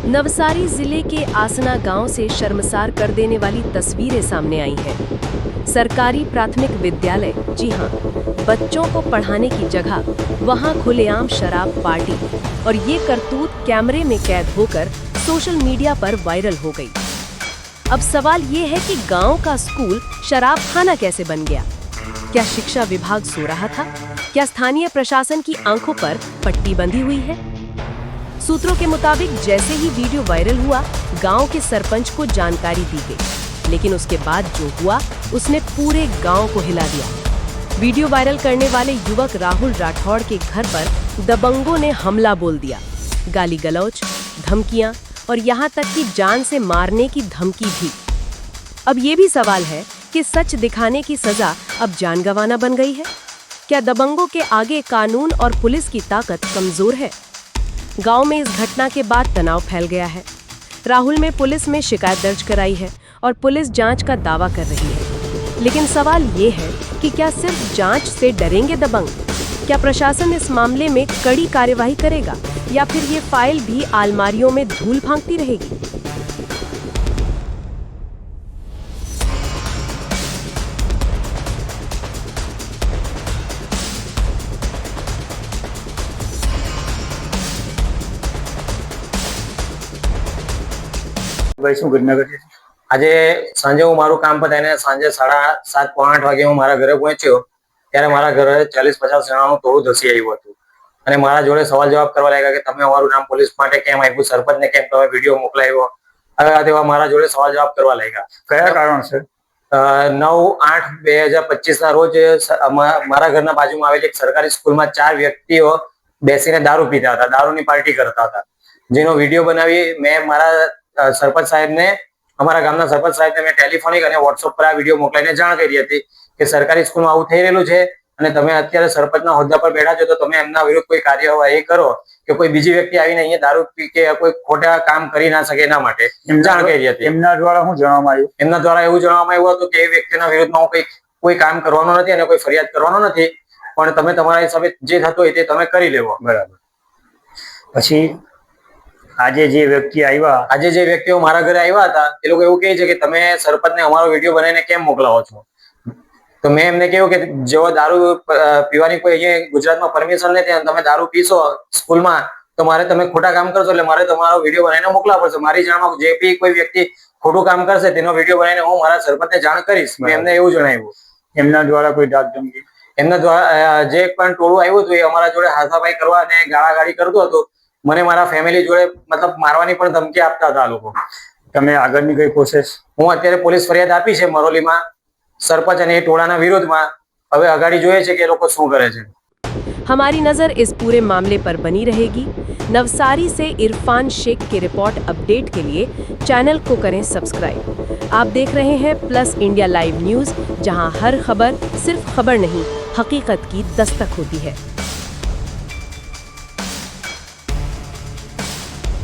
नवसारी जिले के आसना गांव से शर्मसार कर देने वाली तस्वीरें सामने आई हैं। सरकारी प्राथमिक विद्यालय, जी हां, बच्चों को पढ़ाने की जगह वहां खुलेआम शराब पार्टी और ये करतूत कैमरे में कैद होकर सोशल मीडिया पर वायरल हो गई। अब सवाल ये है कि गांव का स्कूल शराब खाना कैसे बन गया? क्या शिक्षा विभाग सो रहा था? क्या स्थानीय प्रशासन की आंखों पर पट्टी बंधी हुई है? सूत्रों के मुताबिक जैसे ही वीडियो वायरल हुआ, गांव के सरपंच को जानकारी दी गई, लेकिन उसके बाद जो हुआ उसने पूरे गांव को हिला दिया। वीडियो वायरल करने वाले युवक राहुल राठौड़ के घर पर दबंगों ने हमला बोल दिया। गाली गलौज, धमकियां और यहाँ तक कि जान से मारने की धमकी भी। अब ये भी सवाल है कि सच दिखाने की सजा अब जान गंवाना बन गई है। क्या दबंगों के आगे कानून और पुलिस की ताकत कमजोर है? गांव में इस घटना के बाद तनाव फैल गया है। राहुल ने पुलिस में शिकायत दर्ज कराई है और पुलिस जांच का दावा कर रही है। लेकिन सवाल ये है कि क्या सिर्फ जांच से डरेंगे दबंग? क्या प्रशासन इस मामले में कड़ी कार्यवाही करेगा या फिर ये फाइल भी अलमारियों में धूल फांकती रहेगी? ભાઈ શું ઘટના ઘટી? આજે સાંજે હું મારું કામ પતાવીને સાંજે 7:30 પોણા 8 વાગે હું મારા ઘરે પહોંચ્યો ત્યારે મારા ઘરે 40-50 જણાનું ટોળું ધસી આવ્યું હતું અને મારા જોડે સવાલ જવાબ કરવા લાગ્યા કે તમે અમારું નામ પોલીસ માટે કેમ આપ્યું, સરપંચને કેમ તમે વિડીયો મોકલાવ્યો, હવે તેવા મારા જોડે સવાલ જવાબ કરવા લાગ્યા। કયા કારણસર? 9/8/2025 ના રોજ મારા ઘરના બાજુમાં આવેલી એક સરકારી સ્કૂલમાં 4 વ્યક્તિઓ બેસીને દારૂ પીતા હતા, દારૂની પાર્ટી કરતા હતા, જેનો વિડીયો બનાવી મેં મારા સરપંચ સાહેબને, અમારા ગામના સરપંચ સાહેબને મેં ટેલિફોનિક અને વોટ્સઅપ પર આ વિડીયો મોકલીને જાણ કરી હતી કે સરકારી સ્કૂલમાં આવું થઈ રહેલું છે અને તમે અત્યારે સરપંચના હોદ્દા પર બેઠા છો તો તમે એમના વિરુદ્ધ કોઈ કાર્યવાહી કરો કે કોઈ બીજી વ્યક્તિ આવીને અહીંયા દારૂ પી કે કોઈ ખોટા કામ કરી ના શકે એના માટે જાણ કરી હતી। એમના દ્વારા શું જણાવવામાં આવ્યું? એમના દ્વારા એવું જણાવવામાં આવ્યું હતું કે એ વ્યક્તિના વિરુદ્ધમાં કોઈ કામ કરવાનો નથી અને કોઈ ફરિયાદ કરવાનો નથી, પણ તમે તમારા હિસાબે જે થતું હોય તે તમે કરી લેવો। બરાબર। પછી આજે જે વ્યક્તિઓ મારા ઘરે આવ્યા હતા એ લોકો એવું કહે છે કે તમે સરપંચને અમારો વિડીયો બનાવીને કેમ મોકલાવો છો? તો મેં એમને કહ્યું કે જો દારૂ પીવાની કોઈ અહીંયા ગુજરાતમાં પરમિશન નથી અને તમે દારૂ પીશો સ્કૂલમાં તો મારે તમે ખોટા કામ કરશો એટલે મારે તમારો વિડીયો બનાવીને મોકલાવો પડશે। મારી જાણમાં જે બી કોઈ વ્યક્તિ ખોટું કામ કરશે તેનો વિડીયો બનાવીને હું મારા સરપંચને જાણ કરીશ, મેં એમને એવું જણાવ્યું। એમના દ્વારા કોઈ ડાક ધમકી? એમના દ્વારા જે પણ ટોળું આવ્યું હતું એ અમારા જોડે હાથાપાઈ કરવા અને ગાળાગાળી કરતું હતું, મને મારા ફેમિલી જોડે મતલબ મારવાની પણ ધમકી આપતા હતા આ લોકો। તમે આગળની કઈ કોશિશ? હું અત્યારે પોલીસ ફરિયાદ આપી છે મરોલીમાં सरपंच અને એ ટોળાના વિરોધમાં। હવે અગાડી જોઈએ છે કે એ લોકો શું કરે છે। हमारी नजर इस पूरे मामले पर बनी रहेगी। नवसारी से इरफान शेख की रिपोर्ट अपडेट के लिए चैनल को करें सब्सक्राइब। आप देख रहे हैं प्लस इंडिया लाइव न्यूज, जहां हर खबर सिर्फ खबर नहीं, हकीकत की दस्तक होती है।